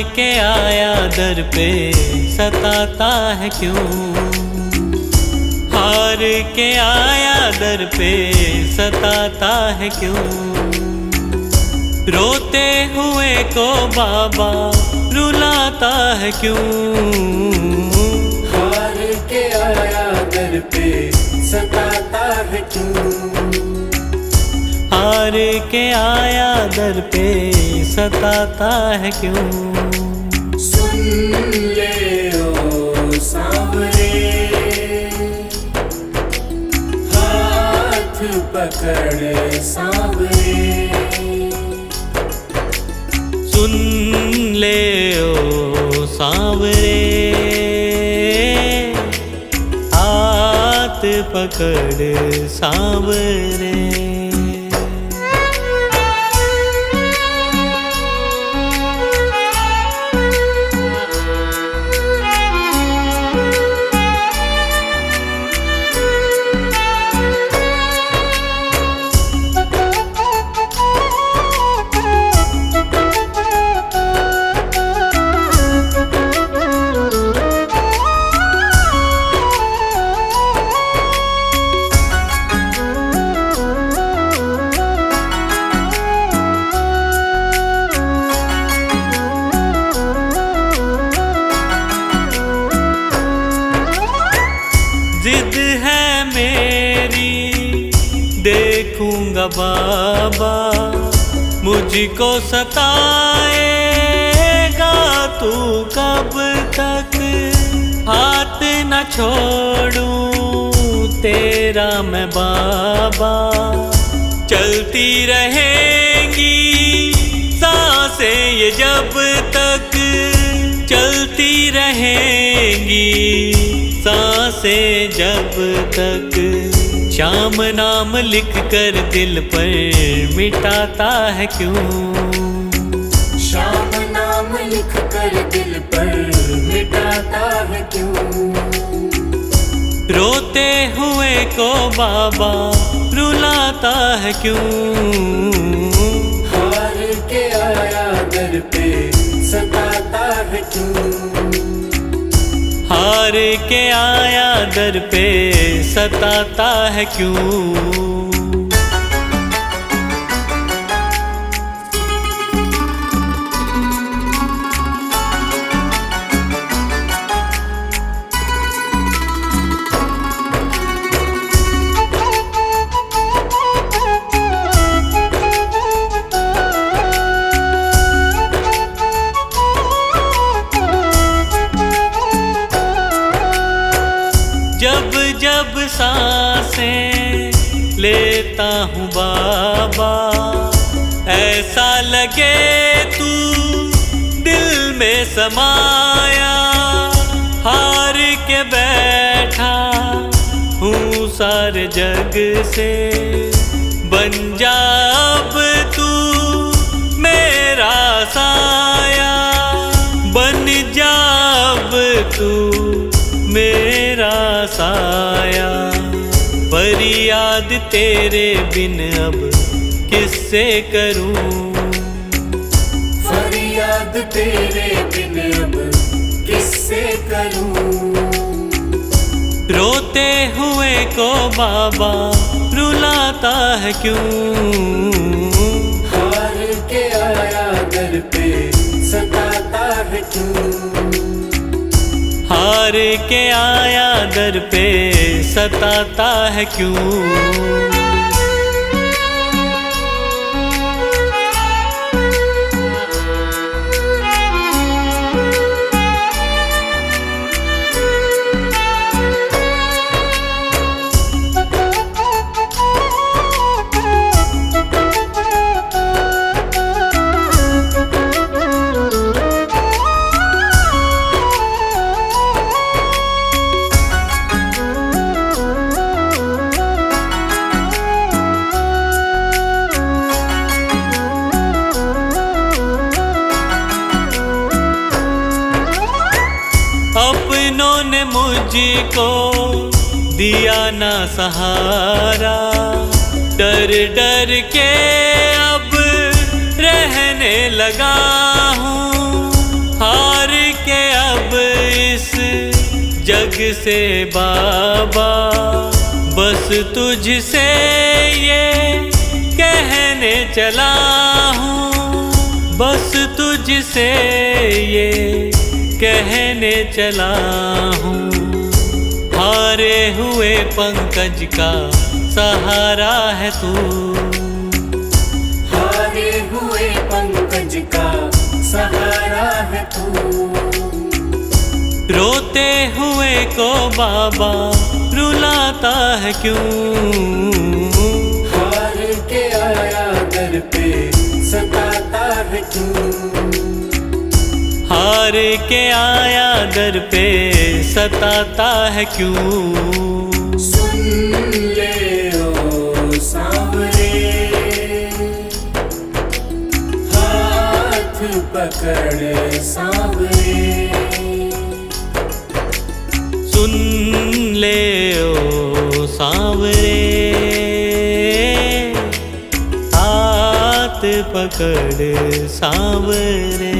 के आया दर पे सताता है क्यों, हार के आया दर पे सताता है क्यों। रोते हुए को बाबा रुलाता है क्यों, हार के आया दर पे सताता है क्यों। हार के आया दर पे सताता है क्यों। सुन ले ओ सांवरे, हाथ पकड़ सांवरे। सुन ले ओ सांवरे, हाथ पकड़ सांवरे। जिद है मेरी देखूंगा बाबा, मुझको सताएगा तू कब तक। हाथ न छोड़ूं तेरा मैं बाबा, चलती रहेंगी सांसें ये जब तक, चलती रहेंगी सांसें जब तक। श्याम नाम लिख कर दिल पर मिटाता है क्यों, श्याम नाम लिख कर दिल पर मिटाता है क्यों। रोते हुए को बाबा रुलाता है क्यों, हार के आया दर पे सताता है क्यों। हार के आया दर पे सताता है क्यों। जब जब सांसें लेता हूँ बाबा, ऐसा लगे तू दिल में समाया। हार के बैठा हूँ सारे जग से, बन जा अब तू मेरा साया। बन जा अब तू मेरा साया, फरियाद तेरे बिन अब किससे करूं, फरियाद तेरे बिन अब किससे करूं। रोते हुए को बाबा रुलाता है क्यों, हार के आया दर पे सताता है क्यों। हार के आया दर पे सताता है क्यों। अपनों ने मुझको दिया ना सहारा, डर डर के अब रहने लगा हूँ। जग से बाबा बस तुझसे ये कहने चला हूँ, बस तुझसे ये कहने चला हूँ। हारे हुए पंकज का सहारा है तू, हारे हुए पंकज का सहारा है तू। रोते हुए को बाबा रुलाता है क्यों? हार के आया दर पे सताता है क्यों? हार के आया दर पे सताता है क्यों? सुन ले ओ सांवरे, हाथ पकड़ सांवरे। सुन ले ओ सांवरे, हाथ पकड़ सांवरे।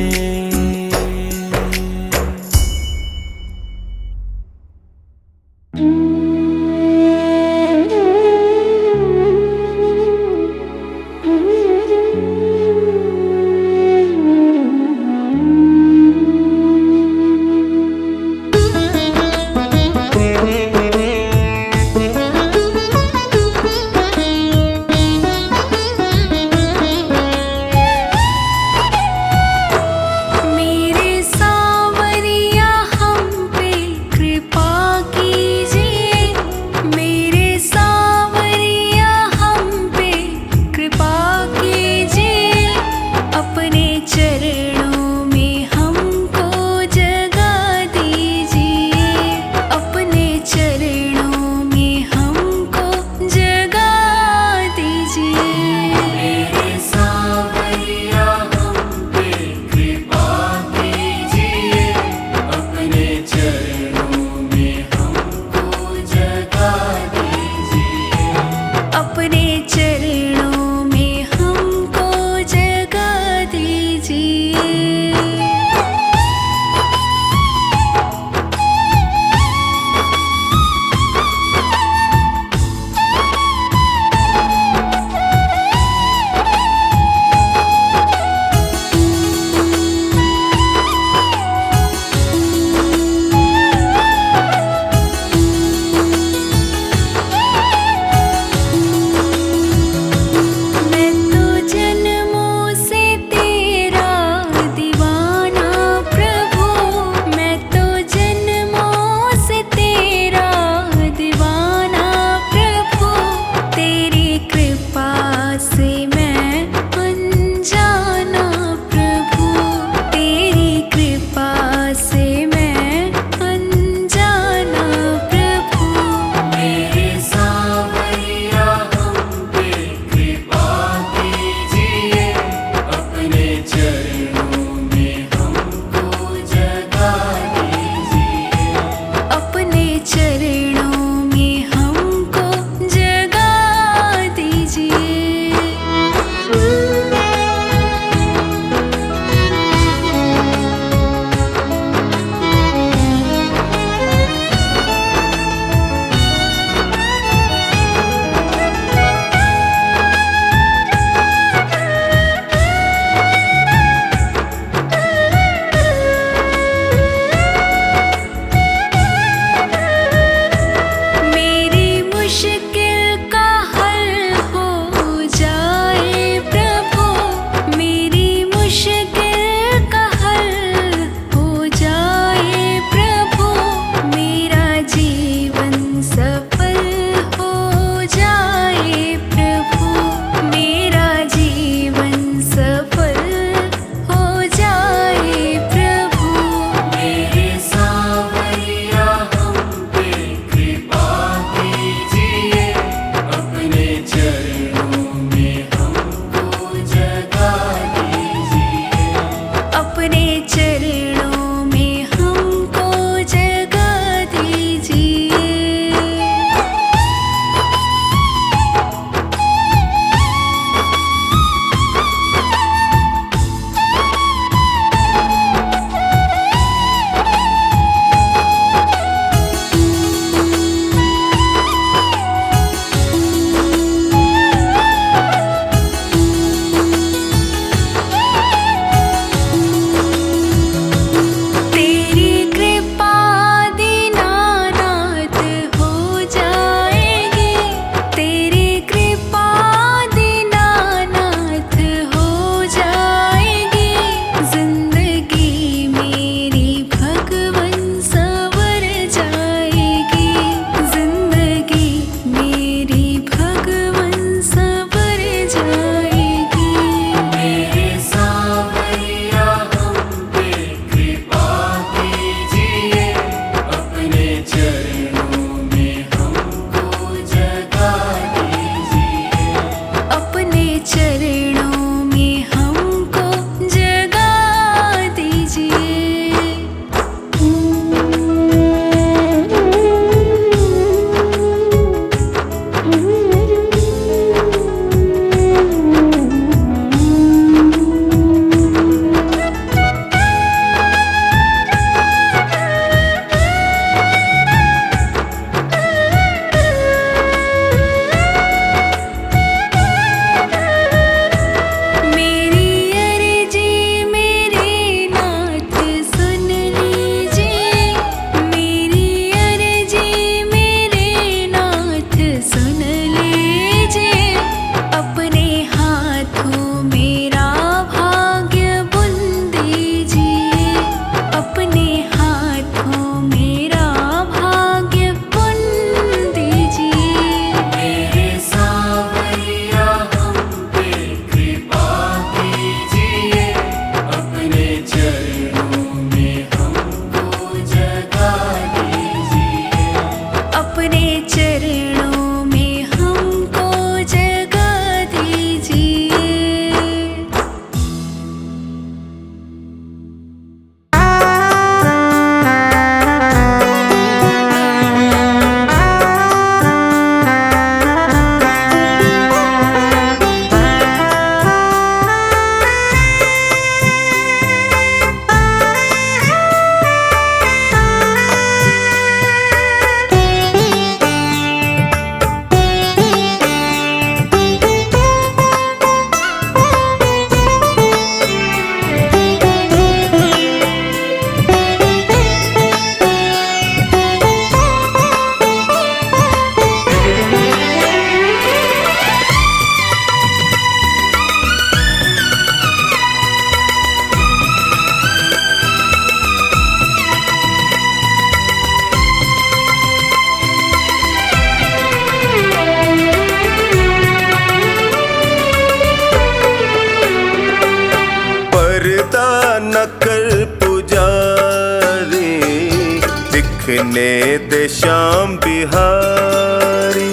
दिखने दे श्याम बिहारी,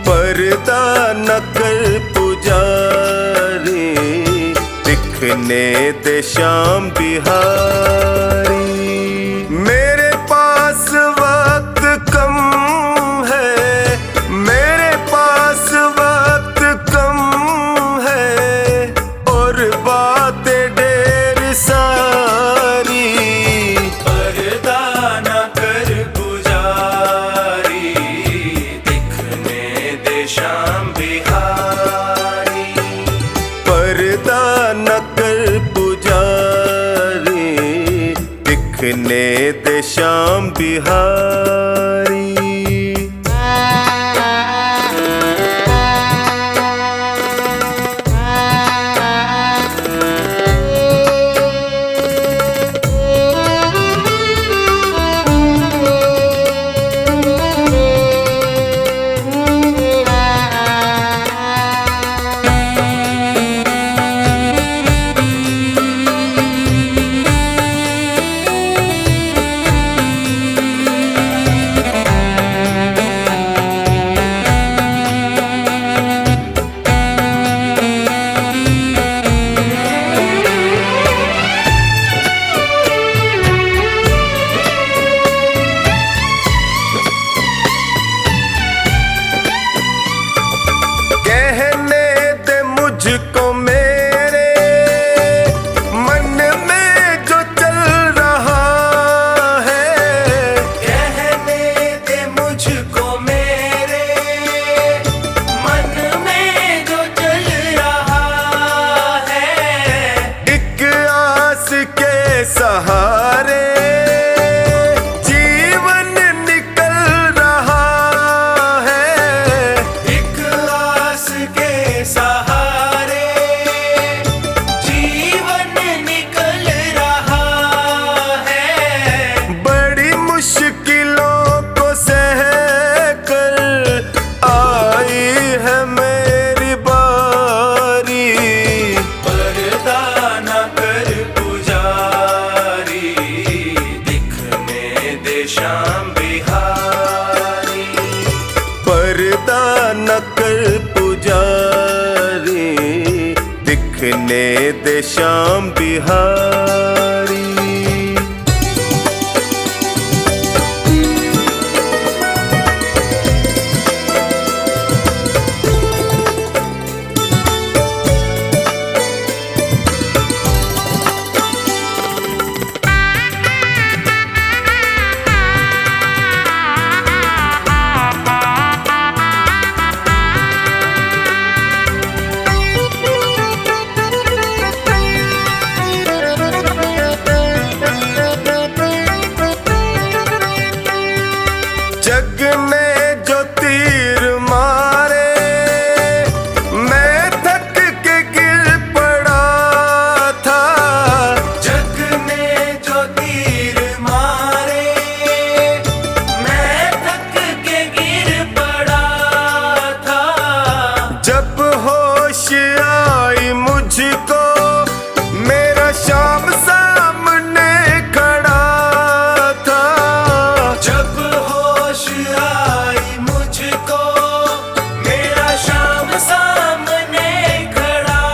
पर्दा न कर पुजारी, दिखने दे श्याम बिहारी। मेरे पास वक्त कम है, मेरे पास वक्त कम है, और बातें ढेर सारी, पर्दा न कर पुजारी, दिखने दे श्याम बिहारी। पर्दा न कर पुजारी, दिखने दे श्याम बिहारी। मुझको मेरे मन में जो चल रहा है, कहने दे मुझको मेरे मन में जो चल रहा है। एक आस के सहारे जीवन निकल रहा है, एक आस के सहारे मुश्किलों को सह कर आई है मेरी बारी। पर्दा न कर पुजारी, दिखने दे श्याम बिहारी। पर्दा न कर पुजारी, दिखने दे श्याम बिहारी। जग ने जो तीर मारे, मैं थक के गिर पड़ा था। जग ने जो तीर मारे, मैं थक के गिर पड़ा था। जब होश आई मुझको, मेरा श्याम सामने खड़ा था। जब होश आई मुझको, मेरा श्याम सामने खड़ा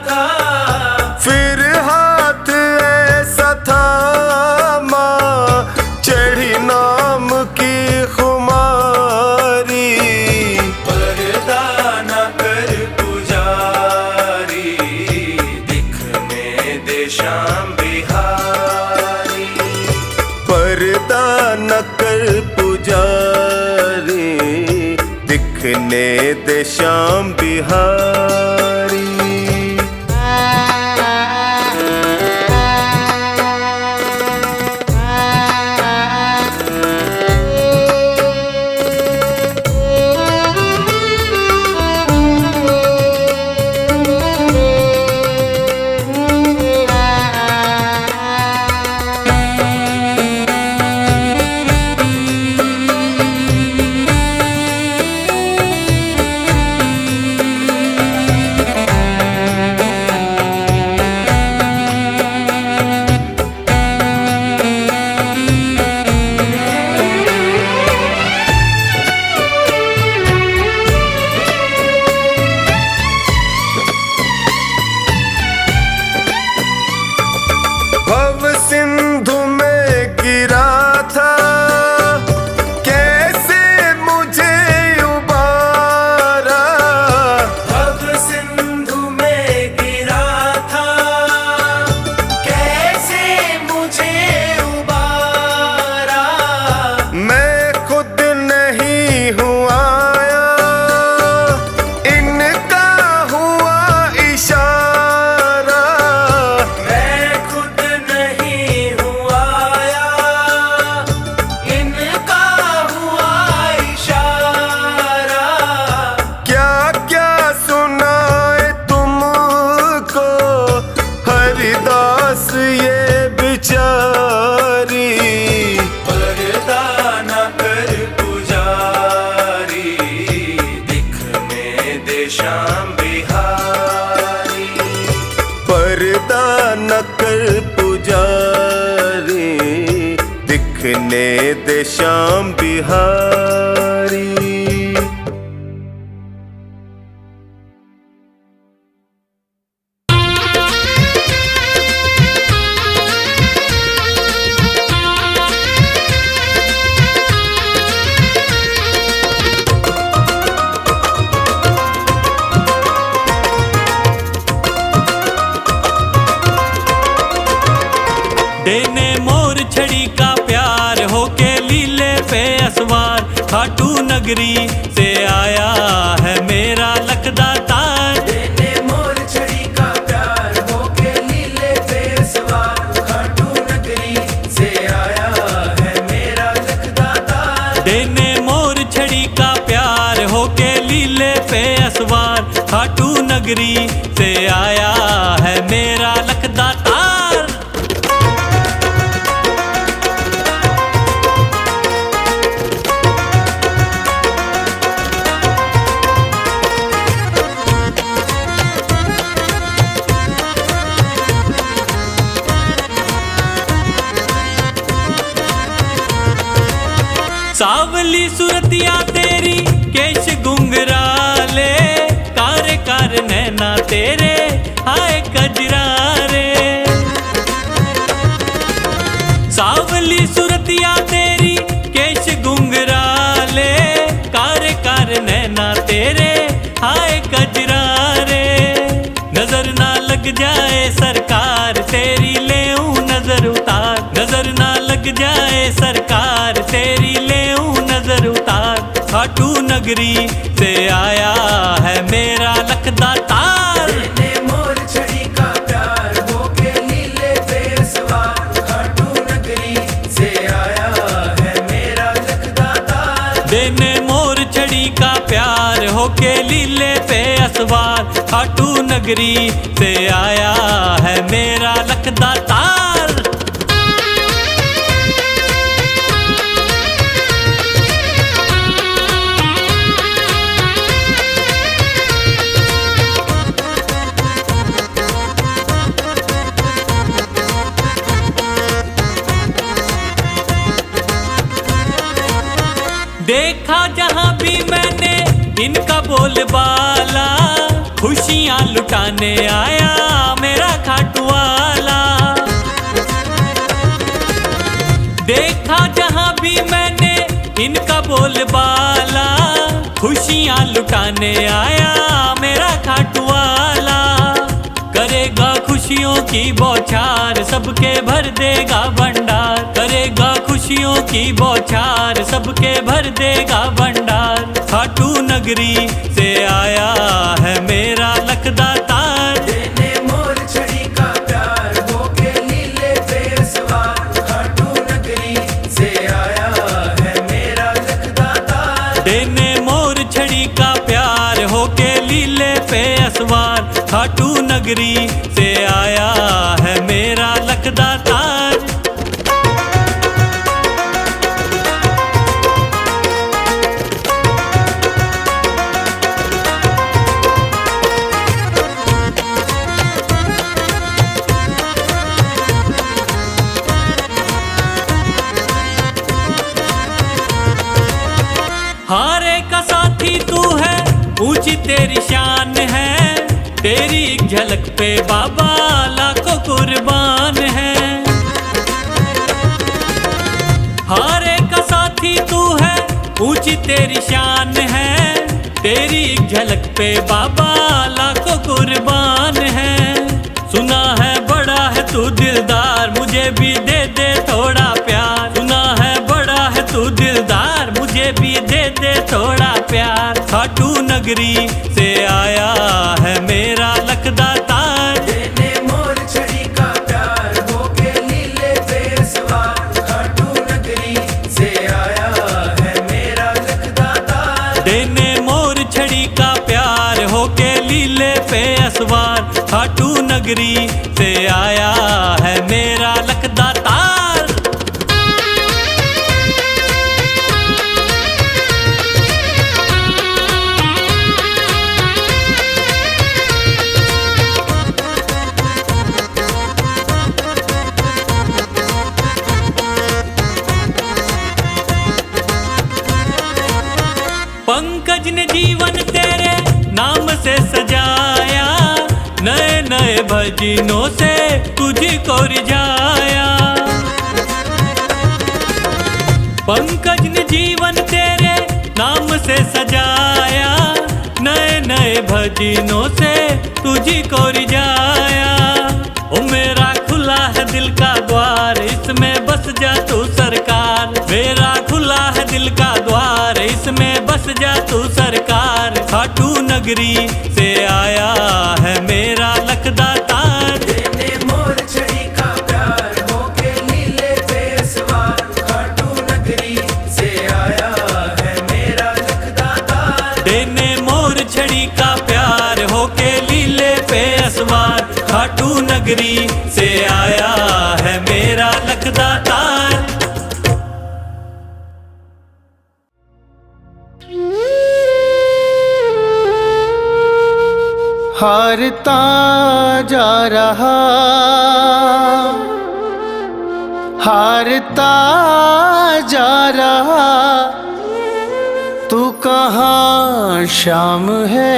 था। फिर हाथ ऐसा थामा, चढ़ी नाम की खुमारी। पर्दा न कर पुजारी, दिखने दे श्याम बिहारी। पर्दा न कर पुजारी, दिखने दे श्याम बिहारी। खुद नहीं हूँ आया, इनका हुआ इशारा। मैं खुद नहीं हूँ आया, इनका हुआ इशारा। क्या क्या सुनाए तुमको हरिदास ये बिचारी। पर्दा न कर पुजारी, दिखने दे श्याम बिहारी। पर्दा न कर पुजारी, दिखने दे श्याम बिहारी। देने मोर छड़ी का प्यार होके लीले पे असवार, खाटू नगरी से आया है मेरा लखदातार। देने मोर छड़ी का प्यार होके लीले पे सवार, खाटू नगरी से आया है मेरा लखदातार। देने मोर छड़ी का प्यार होके लीले पे असवार, खाटू नगरी से आया है मेरा लखदातार। सावली सुरतिया तेरी केश गुंगराले, कार कार नैना तेरे हाय कजरारे। सावली सुरतिया तेरी केश गुंगराले, कार कार नैना तेरे हाय कजरारे। नजर ना लग जाए सरकार तेरी लेऊं नजर उतार, नजर ना लग जाए सरकार तेरी लेऊं नजर उतार। खाटू नगरी से आया है मेरा लखदातार। देने मोर छड़ी का प्यार होके लीले पे सवार, खाटू नगरी से आया है मेरा लखदातार। देने मोर छड़ी का प्यार होके लीले पे असवार, खाटू नगरी से आया है मेरा लखदातार। देखा जहां भी मैंने इनका बोलबाला, खुशियां लुटाने आया मेरा खाटू वाला। देखा जहां भी मैंने इनका बोलबाला, खुशियां लुटाने आया मेरा खाटू वाला। करेगा खुशियों की बौछार, सबके भर देगा भंडार। करेगा खुशियों की बौछार, सबके भर देगा भंडार। खाटू नगरी से आया है मेरा लखदातार। देने मोर छड़ी का प्यार होके लीले पे सवार, खाटू नगरी से आया है मेरा लखदातार। देने मोर छड़ी का प्यार होके लीले पे असवार, खाटू नगरी से आया है मेरा लखदातार। हारे का साथी तू है, ऊंची तेरी शान है। तेरी एक झलक पे बाबा लाखों कुर्बान है। हारे का साथी तू है, ऊंची तेरी शान है। तेरी एक झलक पे बाबा लाखों कुर्बान है। सुना है बड़ा है तू दिलदार, मुझे भी दे दे थोड़ा प्यार। सुना है बड़ा है तू दिलदार, दिलदार मुझे भी दे दे थोड़ा प्यार। खाटू नगरी से आया है मेरा लखदातार। देने मोर छड़ी का प्यार होके लीले पे सवार। खाटू नगरी से आया है मेरा लखदातार। देने मोर छड़ी का प्यार होके लीले पे असवार। खाटू नगरी से आया है मेरा लखदातार। पंकज ने जीवन तेरे नाम से सजाया। नए नए भजनों से तुझको रिझाया। पंकज ने जीवन तेरे नाम से सजाया। नए नए भजनों से तुझको रिझाया। ओ मेरा खुला है दिल का द्वार, इसमें बस जा तू सरकार। मेरा खुला है दिल का द्वार, इसमें बस जा तू सरकार। खाटू नगरी से आया है मेरा लखदातार। देने मोर छड़ी का प्यार होके लीले पे सवार। खाटू नगरी से आया है मेरा लखदातार। देने मोर छड़ी का प्यार होके लीले पे असवार। खाटू नगरी से आया है मेरा लखदातार। हारता जा रहा, हारता जा रहा, तू कहाँ शाम है।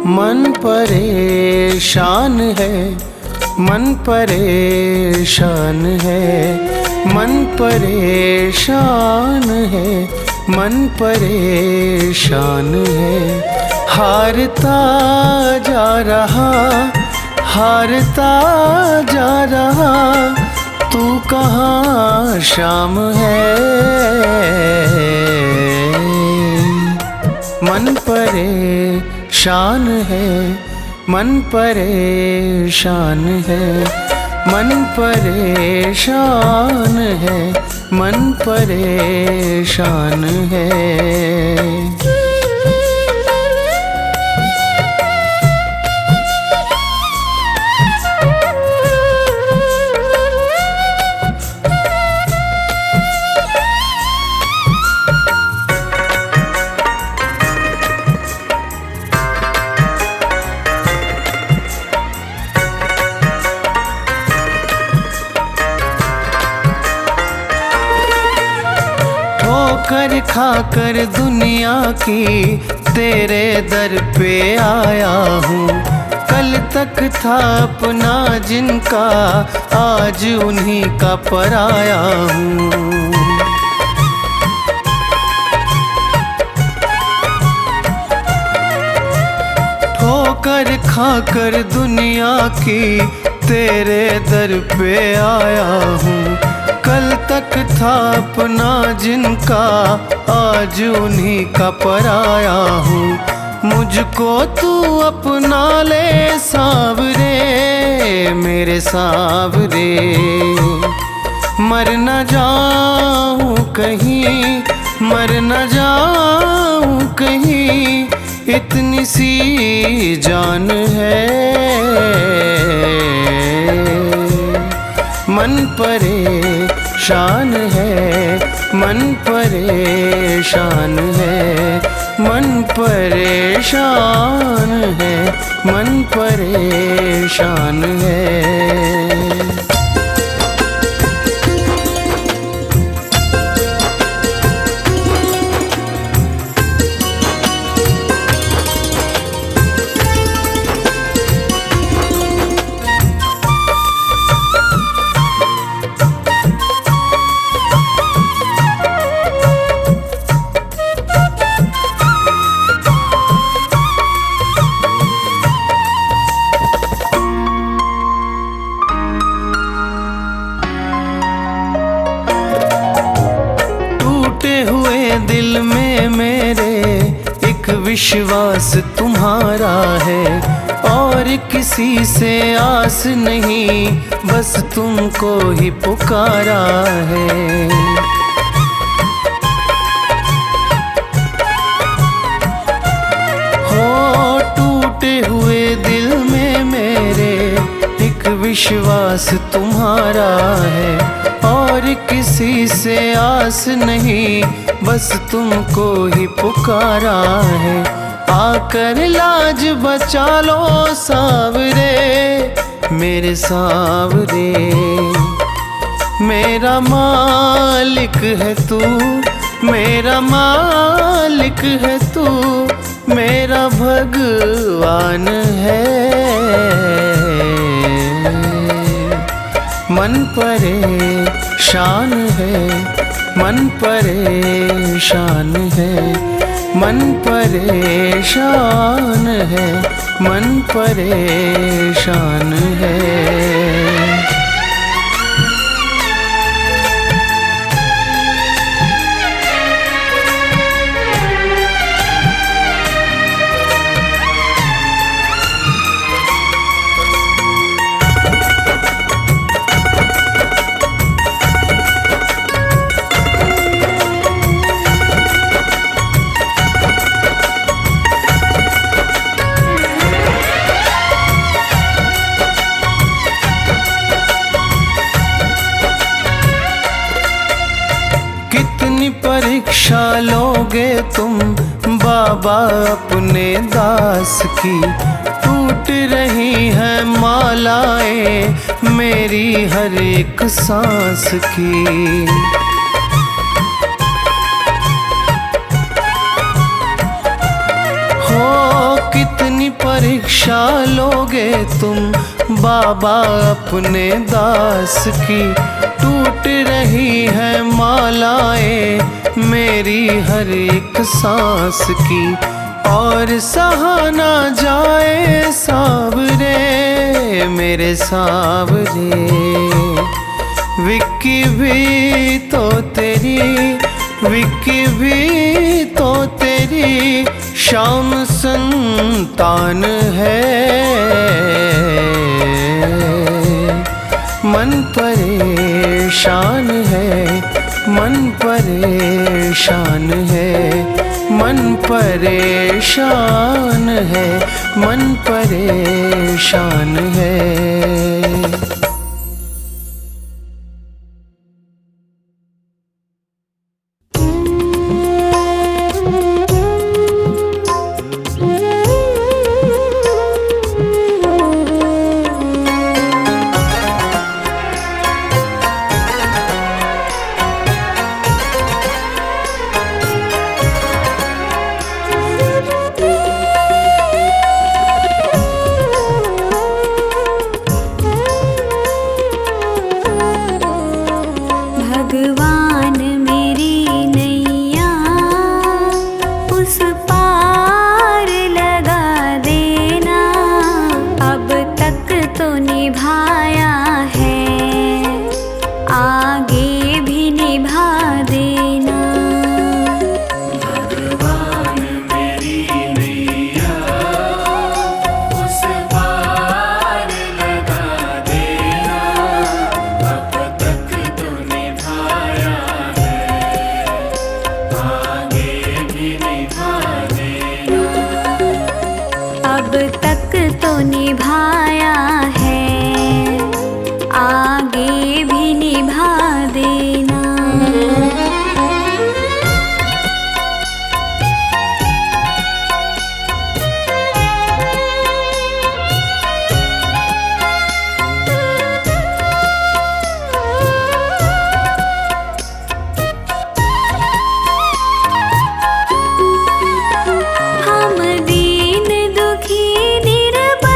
मन परेशान है, मन परेशान है, मन परेशान है, मन परेशान है। हारता जा रहा, हारता जा रहा, तू कहाँ शाम है। मन परेशान है, मन परेशान है, मन परेशान है, मन परेशान है। ठोकर खाकर दुनिया की तेरे दर पे आया हूँ। कल तक था अपना जिनका, आज उन्हीं का पराया हूँ। ठोकर खाकर दुनिया की तेरे दर पे आया हूँ। कल तक था अपना जिनका, आज उन्हीं का पराया हूँ। मुझको तू अपना ले सावरे, मेरे सावरे। मर न जाऊं कहीं, मर न जाऊं कहीं, इतनी सी जान है। मन परेशान है, मन परेशान है, मन परेशान है, मन परेशान है। विश्वास तुम्हारा है और किसी से आस नहीं, बस तुमको ही पुकारा है। हो टूटे हुए दिल में मेरे एक विश्वास तुम्हारा है और किसी से आस नहीं, बस तुमको ही पुकारा है। आकर लाज बचा लो सावरे मेरे सावरे, मेरा मालिक है तू, मेरा मालिक है तू, मेरा भगवान है। मन परेशान है, मन परेशान है, मन परेशान है, मन परेशान है। परीक्षा लोगे तुम बाबा अपने दास की, टूट रही है मालाएं मेरी हर एक सांस की। हो कितनी परीक्षा लोगे तुम बाबा अपने दास की, टूट रही है मालाएं मेरी हर एक सांस की। और सहा ना जाए सावरे मेरे सावरे, विक्की भी तो तेरी, विक्की भी तो तेरी शाम संतान है। मन परेशान है, मन परेशान है, मन परेशान है, मन परेशान है। हम दीन दुखी निर्बल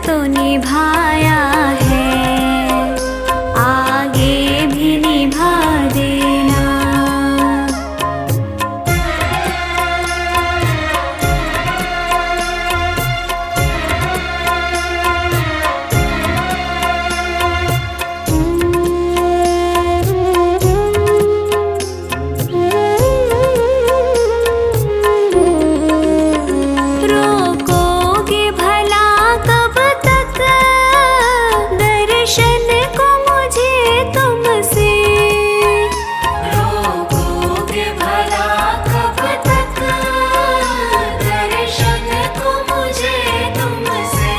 तो निभाया है, आगे भी निभा देना। रोकोगे भला कब तक दर्शन को मुझे तुमसे, रोकोगे भला कब तक दर्शन को मुझे तुमसे।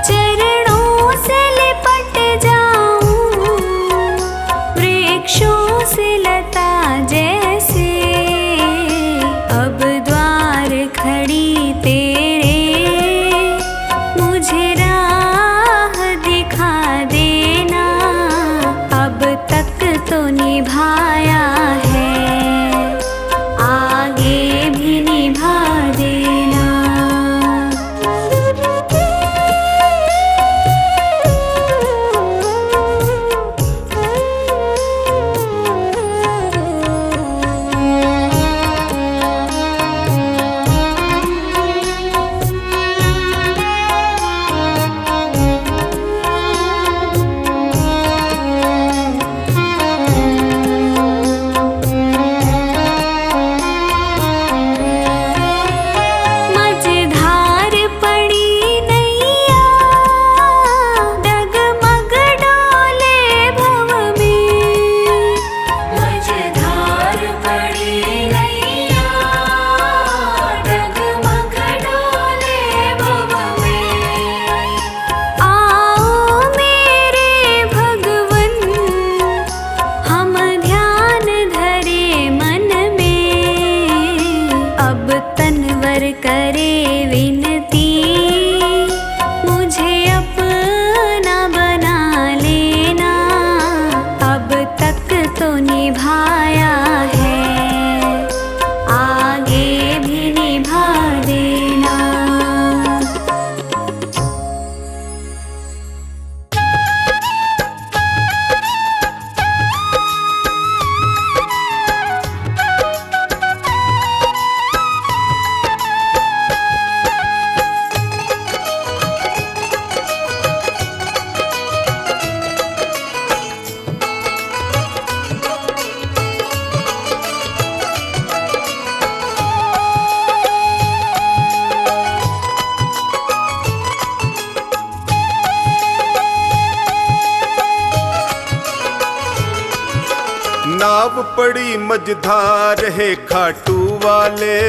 चरणों से लिपट जाऊं वृक्षों से लता जैसे, अब द्वार खड़ी तेरे मुझे राह दिखा देना। अब तक तो निभाया है, आगे भी निभा देना। मझधार पड़ी नैया डगमग डोले भव में, मझधार पड़ी नैया डगमग डोले भव में। आओ मेरे भगवन हम ध्यान धरे मन में, अब तनवर करे विनती मुझे अपना बना लेना। अब तक तो निभाया है, आगे भी निभा देना। नाव पड़ी मझधार है खाटू वाले,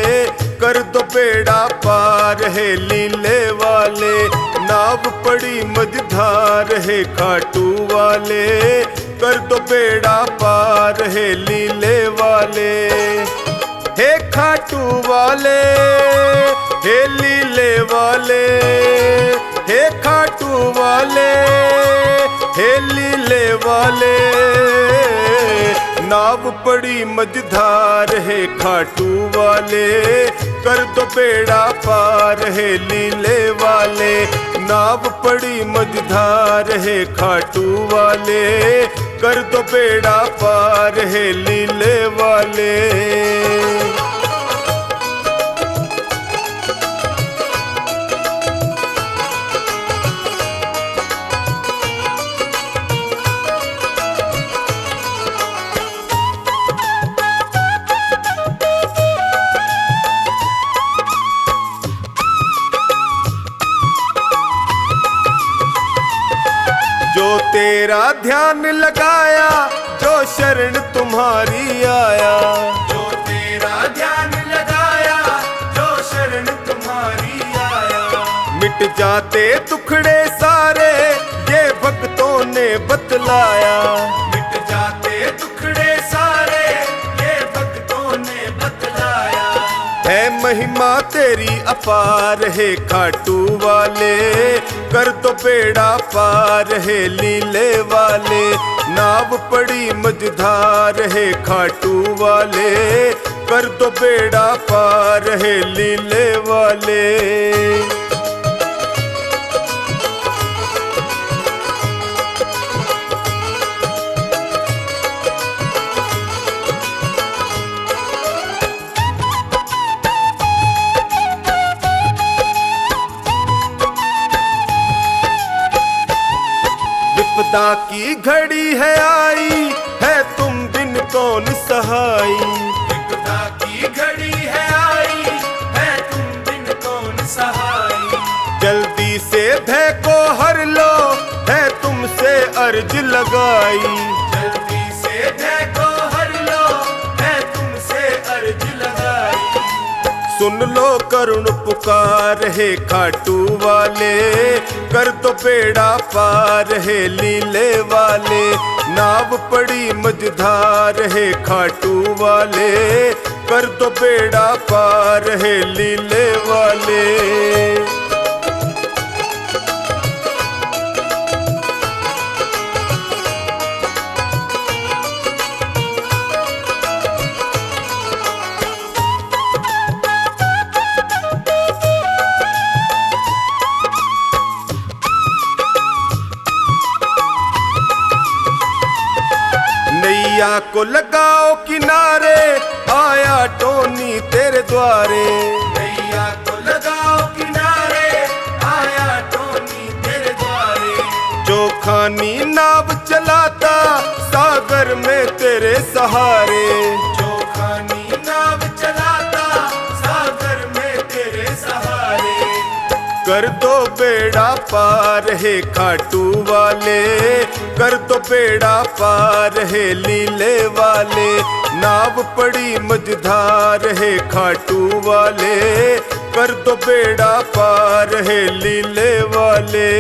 कर दो बेड़ा पार है लीले वाले। नाव पड़ी मझधार है खाटू वाले, कर दो बेड़ा पार है लीले वाले। हे खाटू वाले हे लीले वाले, हे खाटू वाले हे लीले वाले। नाव पड़ी मझधार है खाटू वाले, कर दो बेड़ा पार है लीले वाले। नाव पड़ी मझधार है खाटू वाले, कर दो बेड़ा पार है लीले वाले। जो तेरा ध्यान लगाया, जो शरण तुम्हारी आया, जो तेरा ध्यान लगाया, जो शरण तुम्हारी आया। मिट जाते दुखड़े सारे, ये भक्तों ने बतलाया। मिट जाते दुखड़े सारे, ये भक्तों ने बतलाया। है महिमा तेरी अपार है खाटू वाले, कर दो बेड़ा पार है लीले वाले। नाव पड़ी मझधार है खाटू वाले, कर दो बेड़ा पार है लीले वाले। विपदा की घड़ी है आई, है तुम बिन कौन सहाई। विपदा की घड़ी है आई, है तुम बिन कौन सहाई। जल्दी से भय को हर लो, है तुमसे अर्ज लगाई। जल्दी से भय को हर लो, है तुमसे अर्ज लगाई। सुन लो करुण पुकार है खाटू वाले, कर दो बेड़ा पार है लीले वाले। नाव पड़ी मझधार है खाटू वाले, कर दो बेड़ा पार है लीले वाले। नैया को लगाओ किनारे, आया टोनी तेरे द्वारे। नैया को लगाओ किनारे, आया टोनी तेरे द्वारे। चोखानी नाव चलाता, सागर में तेरे सहारे। चोखानी नाव चलाता, सागर में तेरे सहारे। कर दो बेड़ा पार है खाटू वाले, कर दो बेड़ा पार है लीले वाले। नाव पड़ी मझधार है खाटू वाले, कर दो बेड़ा पार है लीले वाले।